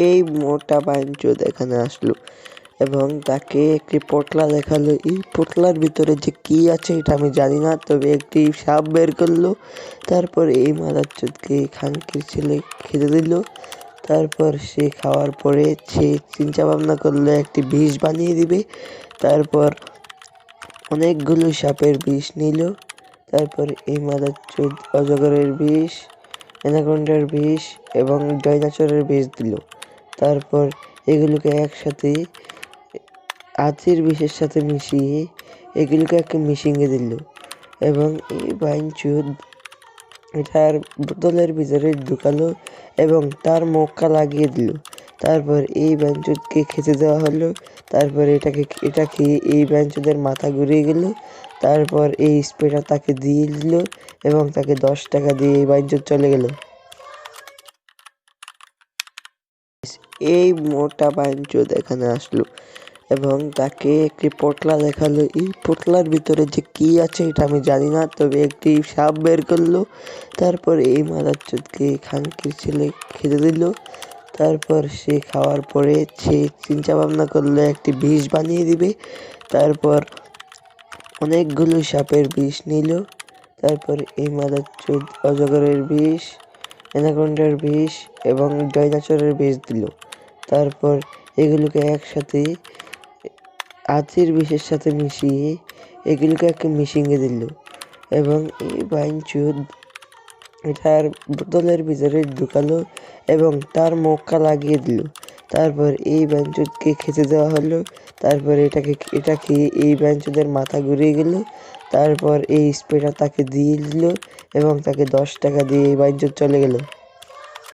এই মোটা বাইঞ্চোদ এখানে আসলো এবং তাকে একটি পোটলা দেখালো। এই পোটলার ভিতরে যে কি আছে এটা আমি জানি না, তবে একটি সাপ বের করলো। তারপর এই মাদারচোদকে খানকির ছেলে খেতে দিল। তারপর সে খাওয়ার পরে সে চিন্তা ভাবনা করলো একটি বিষ বানিয়ে দিবে। তারপর অনেকগুলো সাপের বিষ নিল। তারপর এই মাদারচোদ অজগরের বিষ, অ্যানাকোন্ডার বিষ এবং ডাইনোসরের বিষ দিল। তারপর এগুলোকে একসাথে আচির বিষের সাথে মিশিয়ে এগুলোকে একটা মেশিনে দিল এবং এই বাইঞ্চোদ এটার বোতলের ভিতরে ঢুকালো এবং তার মুখটা লাগিয়ে দিল। তারপর এই বাইঞ্চোদকে খেতে দেওয়া হলো। তারপর এটা খেয়ে এই বাইঞ্চোদের মাথা ঘুরিয়ে গেল। তারপর এই স্প্রেটা তাকে দিয়ে দিল এবং তাকে 10 টাকা দিয়ে এই বাইঞ্চোদ চলে গেল। এই মোটা বাইঞ্চোদ এখানে আসলো এবং তাকে একটি পোটলা দেখালো। এই পোটলার ভিতরে যে কি আছে এটা আমি জানি না, তবে একটি সাপ বের করলো। তারপর এই মাদারচোদকে খানকির ছেলে খেতে দিল। তারপর সে খাওয়ার পরে সে চিন্তা ভাবনা করলো একটি বিষ বানিয়ে দিবে। তারপর অনেকগুলো সাপের বিষ নিল। তারপর এই মাদারচোদ অজগরের বিষ, অ্যানাকোন্ডার বিষ এবং ডাইনোসরের বিষ দিল। তারপর এগুলোকে একসাথে আচির বিষের সাথে মিশিয়ে এগুলোকে একটা মেশিনে দিল এবং এই বাইঞ্চোদ এটার বোতলের ভিতরে ঢুকালো এবং তার মুখটা লাগিয়ে দিল। তারপর এই বাইঞ্চোদকে খেতে দেওয়া হলো। তারপর এটা খেয়ে এই বাইঞ্চোদের মাথা ঘুরিয়ে গেল। তারপর এই স্প্রেটা তাকে দিয়ে দিল এবং তাকে 10 টাকা দিয়ে এই বাইঞ্চোদ চলে গেল।